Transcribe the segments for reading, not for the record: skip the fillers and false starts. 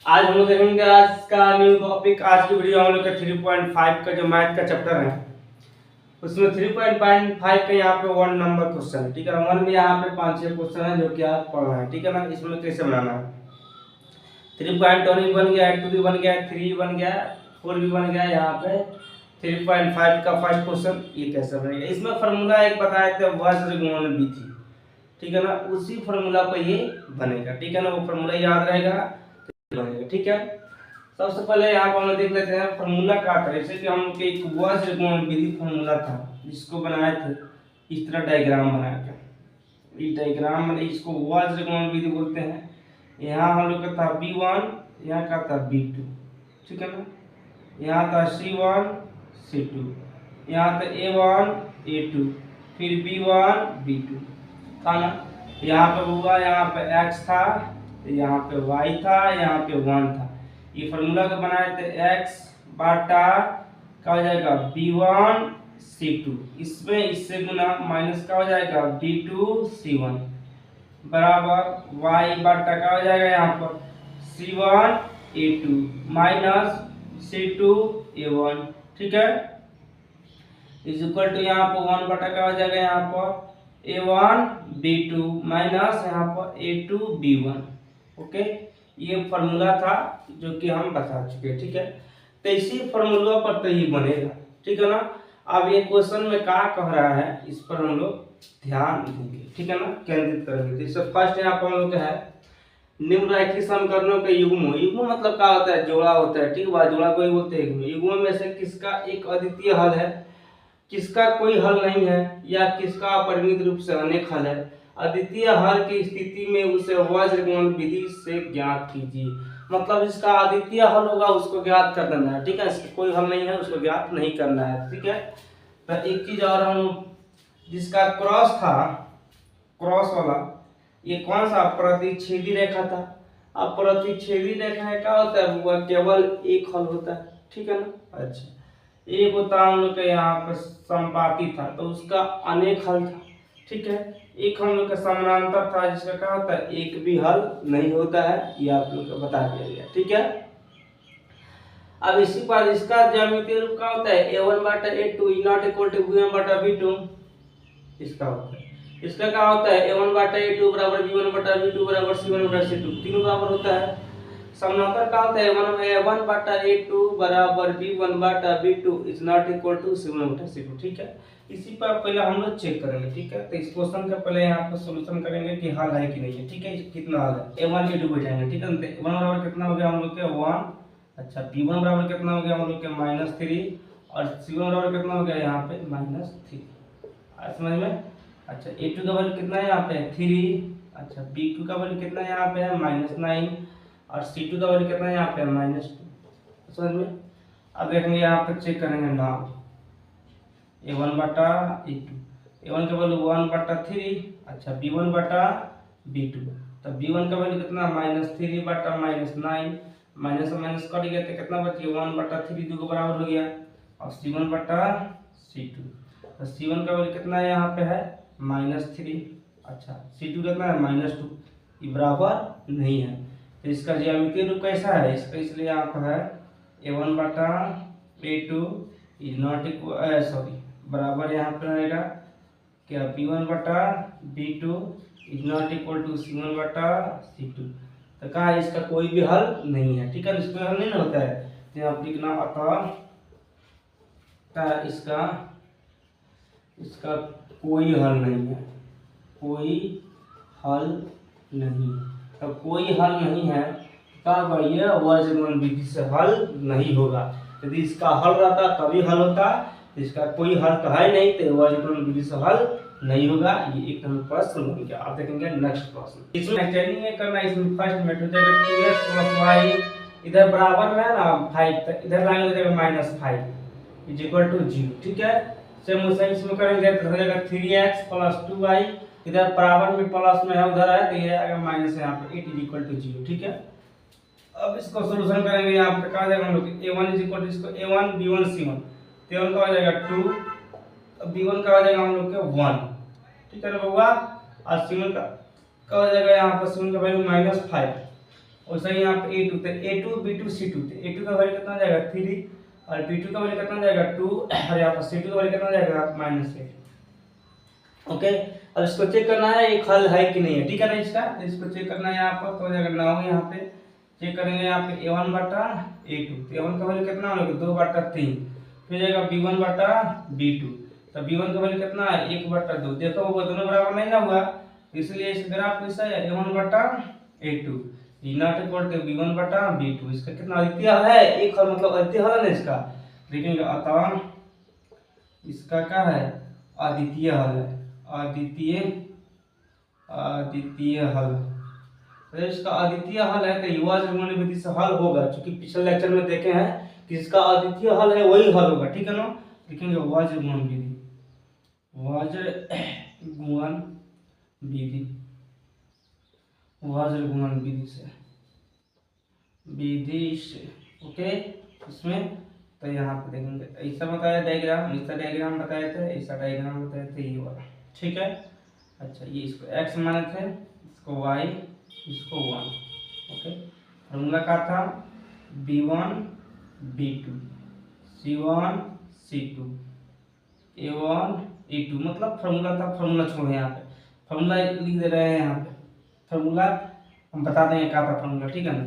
आज हम लोग देखेंगे आज का न्यू टॉपिक। आज की वीडियो हम लोग का 3.5 का जो मैथ का चैप्टर है उसमें 3.5 का यहाँ पे 1 नंबर क्वेश्चन है। ठीक है, 1 में यहाँ पे 5-6 क्वेश्चन है जो कि आप पढ़ रहे हैं। ठीक है ना, इसमें कैसे बनाना है। 3.1 भी बन गया, 2 भी बन गया, 3 बन गया, 4 भी बन गया। यहाँ पे 3.5 का फर्स्ट क्वेश्चन ये कैसे बनेगा। इसमें फार्मूला एक बताए थे वज्र गुणन विधि। ठीक है ना, उसी फार्मूला पर ये बनेगा। ठीक है ना, वो फार्मूला याद रहेगा बनेगा। ठीक है, सबसे पहले यहाँ पर हम लोग देख लेते हैं फार्मूला का तरह से कि हम लोग के एक वज्र गुणन विधि फार्मूला था जिसको बनाए थे इस तरह डायग्राम बनाया था। इस डायग्राम में इसको वज्र गुणन विधि बोलते हैं। यहाँ हम लोग का था B1, यहाँ का था B2। ठीक है ना, यहाँ था C1 C2, यहाँ था A1 A2, फिर B1 B2 था ना। यहाँ पे हुआ, यहाँ पे x था, यहाँ पे y था, यहाँ पे 1 था। ये फार्मूला का बनाए थे x बाटा क्या हो जाएगा B1 C2, इसमें इससे गुना माइनस का हो जाएगा B2 C1 बराबर y बाटा का हो जाएगा यहाँ पर C1 A2 minus C2 A1। ठीक है, इज इक्वल टू यहाँ पर 1 बटा का हो जाएगा यहाँ पर A1 B2 माइनस यहाँ पर A2 B1। ओके, ये फार्मूला था जो कि हम बता चुके हैं। ठीक है, तो इसी फार्मूला पर तो ये बनेगा। ठीक है ना, अब ये क्वेश्चन में क्या कह रहा है इस पर हम लोग ध्यान देंगे। ठीक है ना, केंद्रित करेंगे। जैसे फर्स्ट यहाँ पर हम लोग है निम्नलिखित समीकरणों के युग्म। युग्म मतलब क्या होता है, जोड़ा होता है। ठीक है, जोड़ा को ही बोलते हैं युग्म। युग्म में से किसका एक अद्वितीय हल है, किसका कोई हल नहीं है, या किसका अपरिमित रूप से अनेक हल है। अद्वितीय हल की स्थिति में उसे वज्र गुणन विधि से ज्ञात कीजिए। मतलब इसका अद्वितीय हल होगा उसको ज्ञात कर देना है। ठीक है, इसका कोई हल नहीं है उसको ज्ञात नहीं करना है। ठीक है, तो एक चीज और हम जिसका क्रॉस था, क्रॉस वाला ये कौन सा प्रतिच्छेदी रेखा था। अब प्रतिच्छेदी रेखा है क्या होता है, वह केवल एक हल होता है। ठीक है ना, अच्छा एक होता हम लोग का यहाँ पर संपाती था तो उसका अनेक हल था। ठीक है, एक हम लोग का समानांतर था जिसका क्या होता है एक भी हल नहीं होता है, ये आप लोग को बता दिया गया। ठीक है, अब इसी पर इसका ज्यामितीय रूप क्या होता है A1 बटा A2 is not equal to B1 बटा B2। इसका होता है, इसका क्या होता है A1 बटा A2 बराबर B1 बटा B2 बराबर C1 बटा C2, तीनों बराबर होता है। समानांतर का होता है A1 बटा A2 बराबर B1 बटा B2 is not equal to C1 बटा C2। ठीक है, इसी पर पहले हम लोग चेक करेंगे। ठीक है, तो इस क्वेश्चन का पहले यहाँ पर सॉल्यूशन करेंगे कि हल है कि नहीं है। ठीक है, कितना हल है A1 A2 को जाएंगे। ठीक है, A1 बराबर कितना हो गया हम लोग के 1, अच्छा B1 बराबर कितना हो गया हम लोग के -3 और C1 बराबर कितना हो गया यहाँ पे -3। समझ में, अच्छा A2 का वैल्यू कितना है यहाँ पे 3, अच्छा B2 का वैल्यू कितना यहाँ पे है -9 और C2 का वैल्यू कितना है यहाँ पे -2। समझ में, अब देखेंगे यहाँ पे चेक करेंगे नाम A1 बटा A2, A1 का वैल्यू 1 बटा 3, अच्छा B1 बटा B2, तो B1 का वैल्यू कितना -3 बटा -9, माइनस से माइनस कट गया तो कितना बच गया 1 बटा 3 2 के बराबर हो गया और C1 बटा C2, तो C1 का वैल्यू कितना है यहाँ पे है -3, अच्छा C2 कितना है -2, ये बराबर नहीं है। तो इसका ज्यामितीय रूप कैसा है इसका, इसलिए यहाँ पर है A1 बटा A2 is not equal sorry बराबर यहाँ पर रहेगा क्या B1 बटा B2 is not equal to C1 बटा C2। तो कहा इसका कोई भी हल नहीं है। ठीक है, इसका हल नहीं ना होता है तो यहाँ लिखना अतः इसका इसका कोई हल नहीं है, कोई हल नहीं। तो कोई हल नहीं है क्या ये वज्र गुणन विधि से हल नहीं होगा। यदि इसका हल रहता तभी हल होता, इसका कोई हल तो है नहीं तो वज्र गुणन विधि से हल नहीं होगा। ये एक नंबर प्रश्न बन गया। आप देखेंगे नेक्स्ट प्रश्न, इसमें एक्सटेंडिंग में करना है। इसमें फर्स्ट में हो जाएगा 2x + y इधर बराबर में है ना 5, तो इधर लाएंगे हो जाएगा -5 इज इक्वल टू 0। ठीक है, सेम उसे इसमें करेंगे तो हो जाएगा 3x + 2y इधर बराबर में प्लस में है उधर है तो ये आएगा माइनस यहाँ पे 8 इज इक्वल टू 0। ठीक है, अब इसको सॉल्यूशन करेंगे यहाँ पे कहा जाएगा हम लोग A1 इज इक्वल टू इसको A1 B1 C1, तो A1 का हो जाएगा 2, अब B1 का हो जाएगा हम लोग के 1। ठीक है ना बउआ, और C1 का हो जाएगा यहाँ पर C1 का वैल्यू -5 वैसे ही यहाँ पे A2 तो A2 B2 C2 तो A2 का वैल्यू कितना आ जाएगा 3 और B2 का वैल्यू कितना आ जाएगा 2 और यहाँ पर C2 का वैल्यू कितना आ जाएगा -8। ओके, अब इसको चेक करना है एक हल है कि नहीं है, ठीक है ना इसका, तो इसको चेक करना है यहाँ पर। तो हो जाएगा 9 यहाँ पे चेक करेंगे यहाँ पे A1 बटा A2 तो A1 का वैल्यू कितना होगा 2 बटा 3, फिर जाएगा B1 बटा B2 तो B1 का वैल्यू कितना है 1 बटा 2। देखो वो दोनों बराबर नहीं ना हुआ, इसलिए इस ग्राफ कैसा है A1 बटा A2 not equal to B1 बटा B2। इसका कितना अद्वितीय हल है, एक हल मतलब अद्वितीय हल है ना इसका, देखेंगे अतः इसका क्या है अद्वितीय हल है, अद्वितीय हल। तो इसका अद्वितीय हल है तो युवा जर्मन विधि से हल होगा, क्योंकि पिछले लेक्चर में देखे हैं कि इसका अद्वितीय हल है वही हल होगा, ठीक है ना। लिखेंगे वाजगुणन विधि, वाजगुणन विधि, वाजगुणन विधि से ओके। इसमें तो यहाँ पे देखेंगे ऐसा बताया डायग्राम, ऐसा डायग्राम बताए थे, ऐसा डायग्राम बताए थे ये वाला, ठीक है। अच्छा ये इसको x माने थे, इसको y, इसको 1। ओके, फॉर्मूला का था b1 b2 c1 c2 a1 a2, मतलब फॉर्मूला था, फॉर्मूला छोड़े यहाँ पे, फॉर्मूला लिख दे रहे हैं यहाँ पे, फॉर्मूला हम बता देंगे क्या था फॉर्मूला, ठीक है ना।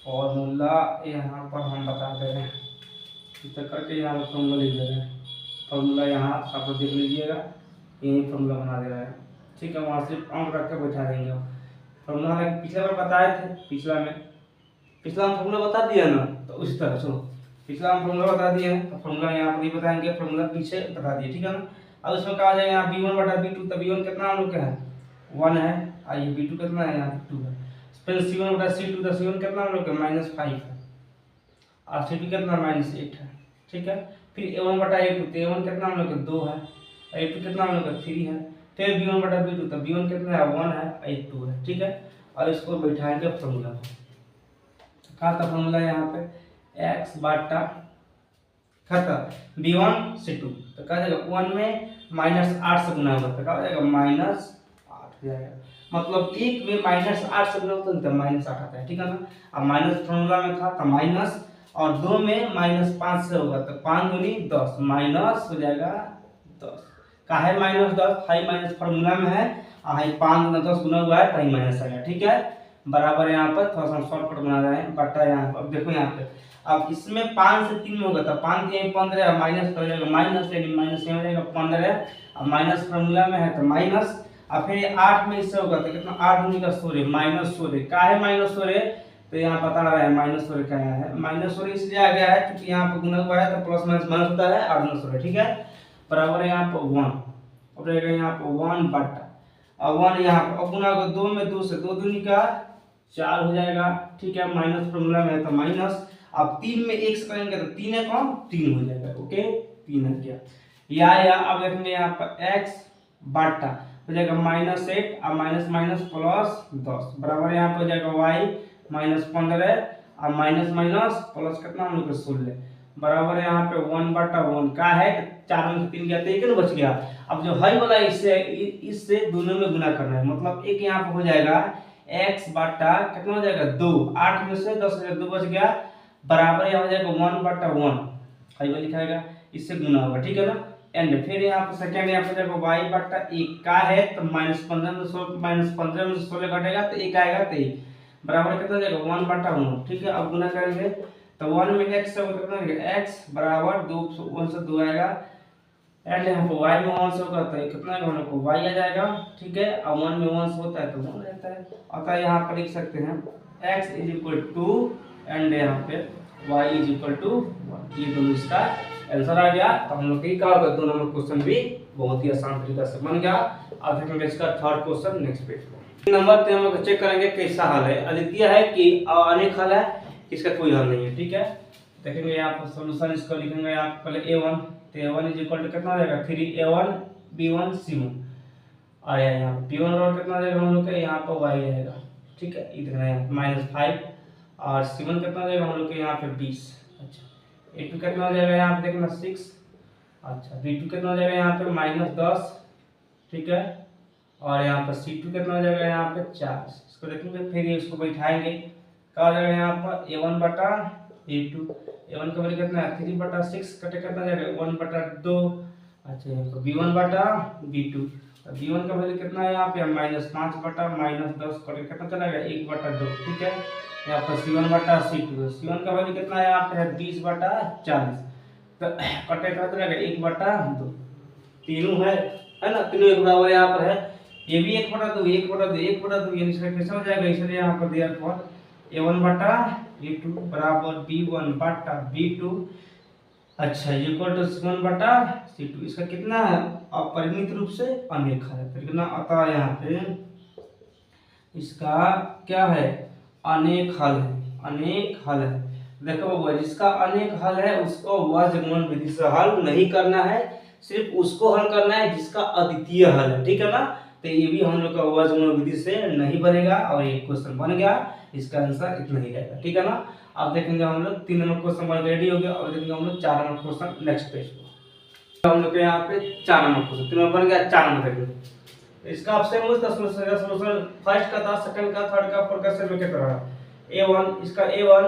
फॉर्मूला यहाँ पर हम बता दे रहे हैं, इस तरह करके यहाँ पर फॉर्मूला लिख दे रहे हैं, फॉर्मूला यहाँ आप लोग देख लीजिएगा, यही फॉर्मूला बना दे रहा है, ठीक है। वहाँ सिर्फ अंक रख के बैठा देंगे। फॉर्मूला हमें पिछले बार बताए थे, पिछला हम फॉर्मूला बता दिया ना, तो उसी तरह चलो पिछला हम फॉर्मूला बता दिए हैं, तो फॉर्मूला यहाँ पर नहीं बताएंगे, फॉर्मूला पीछे बता दिए, ठीक है ना। अब इसमें कहा जाएगा यहाँ b1 बटा b2 तो b1 कितना हम लोग का है 1 है, आइए b2 कितना है यहाँ 2 है, फिर c1 बटा c2 तो c1 कितना हम लोग का -5 है और c2 कितना -8 है, ठीक है। फिर a1 बटा a2 तो a1 कितना हम लोग का 2 है, a2 कितना हम लोग का 3 है, फिर b1 बटा b2 तो b1 कितना है 1 है, a2 है, ठीक है। और इसको बैठाएंगे फॉर्मूला में, क्या था फॉर्मूला यहाँ पे x बटा खाता b1 c2 तो क्या जाएगा 1 में -8 से गुना होगा तो क्या हो जाएगा -8 हो जाएगा, मतलब 1 में -8 से गुना होता है तो -8 आता है, ठीक है ना। अब माइनस फॉर्मूला में था तो माइनस, और 2 में -5 से होगा तो 5 दूनी 10 माइनस हो जाएगा 10। काहे -10 हाई माइनस फॉर्मूला में है, हाई 5 गुना 10 गुना हुआ है तो हाई माइनस आएगा, ठीक है। बराबर यहाँ पर थोड़ा सा शॉर्टकट बना रहे हैं बटा यहाँ पर, अब देखो यहाँ पे अब इसमें 5 से 3 में होगा तो 5 3 15 माइनस हो जाएगा, माइनस यानी माइनस यहाँ हो जाएगा 15, अब माइनस फॉर्मूला में है तो माइनस, और फिर 8 में इससे होगा तो कितना 8 दूनी का 16 -16 का है -16, तो यहाँ बता रहा है -16 क्या है, -16 इसलिए आ गया है क्योंकि यहाँ पर गुना हुआ है तो प्लस माइनस माइनस होता है 8 गुना 16, ठीक है। बराबर है यहाँ पर 1, अब रहेगा यहाँ पर 1 बटा, अब 1 यहाँ पर अब गुना होगा 2 में 2 से 2 दूनी का 4 हो जाएगा, ठीक है। माइनस फॉर्मूला में है तो माइनस, अब 3 में 1 से करेंगे तो 3 है कौन 3 हो जाएगा, ओके 3 है क्या या अब देखेंगे यहाँ पर x बटा हो जाएगा -8 और माइनस माइनस प्लस 10 बराबर यहाँ पर हो जाएगा y -15 और माइनस माइनस प्लस कितना हम लोग 16 बराबर यहाँ पे 1 बटा 1 का है 4 में से 3 गया तो एक ना बच गया। अब जो है वाला इससे दोनों में गुना करना है, मतलब एक यहाँ पे हो जाएगा x बटा कितना हो जाएगा 2, 8 में से 10 में 2 बच गया बराबर यहाँ हो जाएगा 1 बटा 1 है वो लिखाएगा, इससे गुना होगा, ठीक है ना। एंड फिर यहाँ पे सेकंड यहाँ पे देखो y बटा 1 का है तो -15 में से 16 घटेगा तो 1 आएगा तो 1 बराबर कितना हो जाएगा 1 बटा 1, ठीक है। अब गुना करेंगे तो 1 में x से कितना हो जाएगा x बराबर 2 1 से 2 आएगा, एंड यहाँ पे y में 1 से होगा तो कितना आएगा हम लोग को y आ जाएगा, ठीक है। और 1 में 1 से होता है तो 1 रहता है, अतः यहाँ पर लिख सकते हैं x = 2 एंड यहाँ पे y = 1, ये दोनों इसका आंसर आ गया। तो हम लोग की क्या होगा 2 नंबर क्वेश्चन भी बहुत ही आसान तरीके से बन गया। अब देखेंगे इसका थर्ड क्वेश्चन नेक्स्ट पेज पर। नंबर 3 हम लोग चेक करेंगे कैसा हल है, अद्वितीय है कि अनेक हल है, इसका कोई हल नहीं है, ठीक है। देखेंगे यहाँ पर सॉल्यूशन इसको लिखेंगे यहाँ पहले a1 तो a1 = कितना हो जाएगा 3a1 b1 c1 और यहाँ पे b1 और कितना हो जाएगा हम लोग का यहाँ पर y रहेगा, ठीक है। ये देखना है -5 और c1 कितना हो जाएगा हम लोग के यहाँ पे 20, अच्छा a2 कितना हो जाएगा यहाँ पे देखना 6, अच्छा b2 कितना हो जाएगा यहाँ पे -10, ठीक है। और यहाँ पर C2 कितना हो जाएगा यहाँ पे 40। इसको देखेंगे फिर ये इसको बैठाएंगे, क्या हो जाएगा यहाँ पर A1 बटा A2। A1 का वैल्यू कितना है 3 बटा 6 कटे कितना जाएगा 1 बटा 2। अच्छा यहाँ पर B1 बटा B2, तो B1 का वैल्यू कितना है यहाँ पे -5 बटा -10 कटे कितना चला गया 1 बटा 2। ठीक है, यहाँ पर C1 बटा C2, C1 का वैल्यू कितना है यहाँ पे है 20 बटा 40, तो कटे कितना चला गया 1 बटा 2। तीनों है ना, तीनों एक बराबर यहाँ पर है। ये भी 1 बटा 2 1 बटा 2 1 बटा 2, यानी इसका कैसे हो जाएगा, इसलिए यहाँ पर दिया पर A1 बटा A2 बराबर B1 बटा B2, अच्छा इक्वल टू C1 बटा C2। इसका कितना है अपरिमित रूप से अनेक हल है, तो कितना आता है यहाँ पे इसका क्या है अनेक हल है, अनेक हल है। देखो बाबा जिसका अनेक हल है उसको वर्गमूल विधि से हल नहीं करना है, सिर्फ उसको हल करना है जिसका अद्वितीय हल है। ठीक है ना, तो ये भी हम लोग का वर्गमूल विधि से नहीं बनेगा और ये क्वेश्चन बन गया, इसका आंसर इतना ही रहेगा। ठीक है ना, अब देखेंगे हम लोग 3 नंबर क्वेश्चन बन रेडी हो गया, और देखेंगे हम लोग 4 नंबर क्वेश्चन नेक्स्ट पेज पे। हम लोग के यहाँ पे 4 नंबर क्वेश्चन 3 नंबर बन गया, 4 नंबर देखेंगे। इसका आपसे मुझे सॉल्यूशन फर्स्ट का था, सेकंड का, थर्ड का, फोर्थ का सब में क्या रहा A1, इसका A1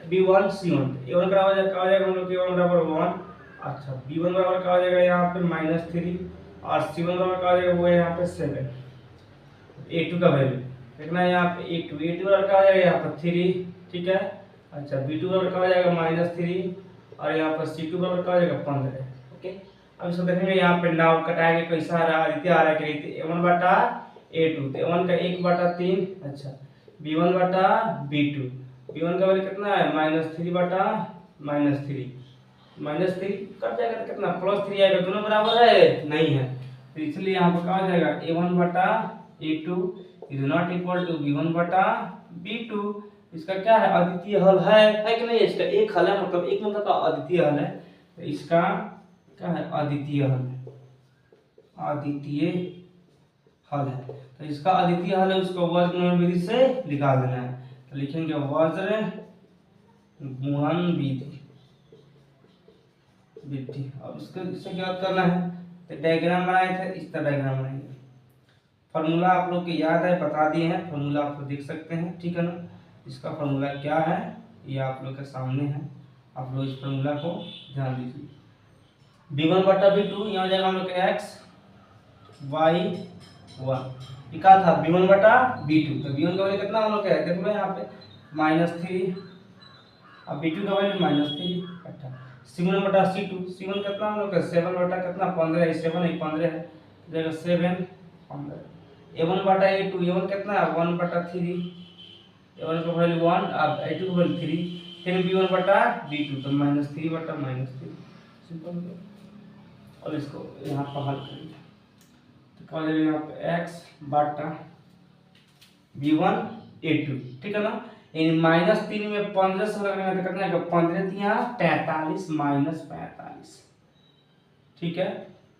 B1 C1। A1 का हो जाएगा हम लोग A1 बराबर 1, अच्छा B1 बराबर क्या हो जाएगा यहाँ पे -3, और C1 बराबर क्या हो जाएगा वो है यहाँ पे 7। A2 का वैल्यू देखना है यहाँ पे A2 बराबर क्या हो जाएगा यहाँ पर 3। ठीक है, अच्छा B2 बराबर क्या हो जाएगा -3, और यहाँ पर C2 बराबर क्या हो जाएगा 15। ओके, अब इसको देखेंगे यहाँ पे नाव कटाएंगे, कैसा आ रहा है आदित्य आ रहा है कि नहीं, A1 बटा A2, तो A1 का 1 बटा 3, अच्छा B1 बटा B2, B1 का वैल्यू कितना है -3 बटा -3, -3 कट जाएगा तो कितना +3 आएगा, दोनों बराबर है नहीं है, तो इसलिए यहाँ पर क्या हो जाएगा A1 बटा A2 is not equal to B1 बटा B2। इसका क्या है अद्वितीय हल है कि नहीं, इसका एक हल है, मतलब एक मतलब का अद्वितीय हल है, तो इसका क्या है अद्वितीय हल है, अद्वितीय हल है, तो इसका अद्वितीय हल है उसको वर्गमूल विधि से निकाल देना है, तो लिखेंगे वर्गमूल विधि। अब इससे क्या करना है, तो डायग्राम बनाए थे, इस तरह डायग्राम बनाएंगे। फार्मूला आप लोग को याद है, बता दिए हैं, फार्मूला आप लोग देख सकते हैं। ठीक है ना, इसका फार्मूला क्या है ये आप लोग के सामने है, आप लोग इस फार्मूला को ध्यान दीजिए। B1 बटा B2 यहाँ हो जाएगा हम लोग का x y1, ये क्या था B1 बटा B2, तो B1 का वैल्यू कितना हम लोग का है देखो यहाँ पे -3, अब B2 का वैल्यू -3, अच्छा C1 बटा C2, C1 कितना हम लोग का 7 बटा कितना 15, 7 है 15 है जाएगा 7 15। A1 बटा A2, A1 कितना है 1 बटा 3, A1 का वैल्यू 1 अब A2 का वैल्यू 3, फिर B1 बटा B2 तो -3 बटा -3, सिंपल। और इसको यहाँ पर हल करेंगे तो क्या हो जाएगा यहाँ पे x बटा B1 A2। ठीक है ना, इन -3 में 15 से लगने में कितना है 15 यहाँ 43 -45। ठीक है,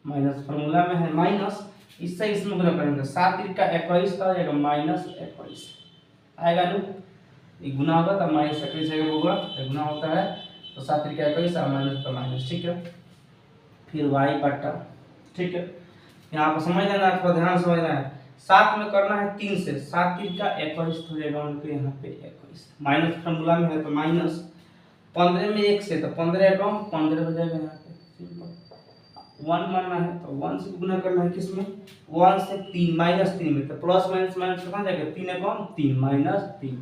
माइनस फार्मूला में है माइनस, इससे इसमें गुना करेंगे 7 3 का 21 का हो जाएगा -21 आएगा ना, ये गुना होगा तो -21 आएगा होगा, गुना होता है तो 7 3 का 21 और माइनस का माइनस। ठीक है, फिर y बटा, ठीक है यहाँ पर समझ लेना, आपको ध्यान समझना है, 7 में करना है 3 से, 7 3 का 21 हो जाएगा उनके यहाँ पे 21, माइनस फार्मूला में है तो माइनस, 15 में 1 से तो 15 कम 15 हो जाएगा यहाँ पे, सिंपल। 1 मानना है तो 1 से गुना करना है, किसमें 1 से 3 -3 में, तो प्लस माइनस माइनस कितना जाएगा 3 कम 3 -3,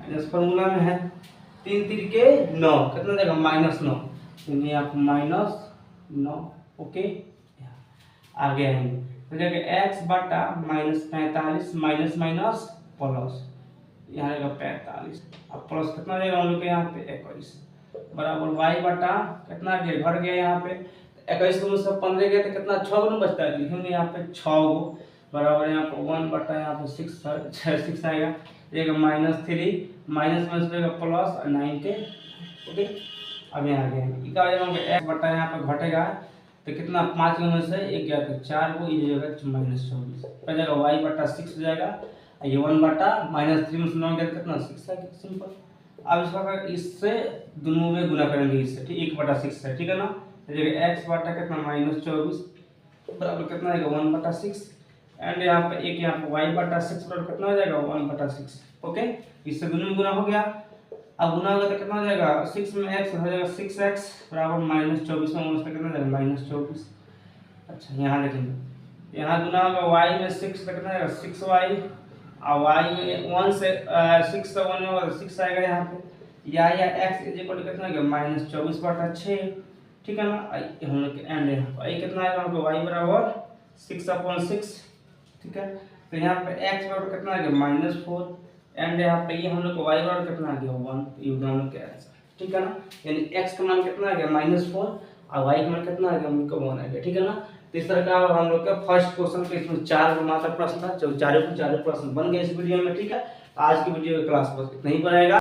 माइनस फार्मूला में है 3 3 के 9 कितना जाएगा -9, तो यहाँ पे -9। ओके, आगे आएंगे तो जाएगा x बटा -45 माइनस माइनस प्लस, यहाँ आएगा 45, अब प्लस कितना जाएगा हम लोग के यहाँ पे 21 बराबर y बटा कितना गया घट गया यहाँ पे 21 को मुझसे 15 गया तो कितना 6 गुना बचता है, लिखेंगे यहाँ पे 6 गो बराबर यहाँ पे 1 बटा यहाँ पे 6 आएगा, -3 माइनस माइनस जाएगा प्लस और 9 के। ओके, अब यहाँ आ गया क्या हो जाएगा x बटा यहाँ पे घटेगा तो कितना 5 में से 1 गया तो 4 को, ये हो जाएगा -24 हो जाएगा, y बटा 6 हो जाएगा, ये 1 बटा -3 में से 9 गया तो कितना 6 आएगा, सिंपल। अब इसका इससे दोनों में गुना करेंगे इससे, ठीक 1 बटा 6 है, ठीक है ना, तो x बटा कितना -24 बराबर कितना आएगा 1 बटा 6, एंड यहाँ पे एक यहाँ पे y बटा 6 बराबर कितना हो जाएगा 1 बटा 6। ओके, इससे दोनों में गुना हो गया। अब गुना होगा तो कितना हो जाएगा 6 में x हो जाएगा 6x बराबर -24 में उसका कितना हो जाएगा -24। अच्छा यहाँ देखेंगे, यहाँ गुना होगा y में 6 तो कितना आएगा 6y, और y में 1 से 6 से 1 में होगा 6 आएगा यहाँ पे, या x इज इक्वल टू कितना आएगा -24 बटा 6। ठीक है ना, हम लोग एंड y कितना आएगा हमको y बराबर 6/6। ठीक है, तो यहाँ पे x बराबर कितना आ गया -4 एंड यहाँ पे ये हम लोग को y बराबर कितना आ गया 1। ये हम लोग का आंसर। ठीक है ना, यानी x का मान कितना आ गया -4 और y का मान कितना आ गया हम लोग का 1 आ गया। ठीक है ना, तो इस तरह का हम लोग का फर्स्ट क्वेश्चन के इसमें 4 मात्र प्रश्न था, चारों प्रश्न बन गए इस वीडियो में। ठीक है, आज की वीडियो का क्लास बस इतना ही पड़ेगा।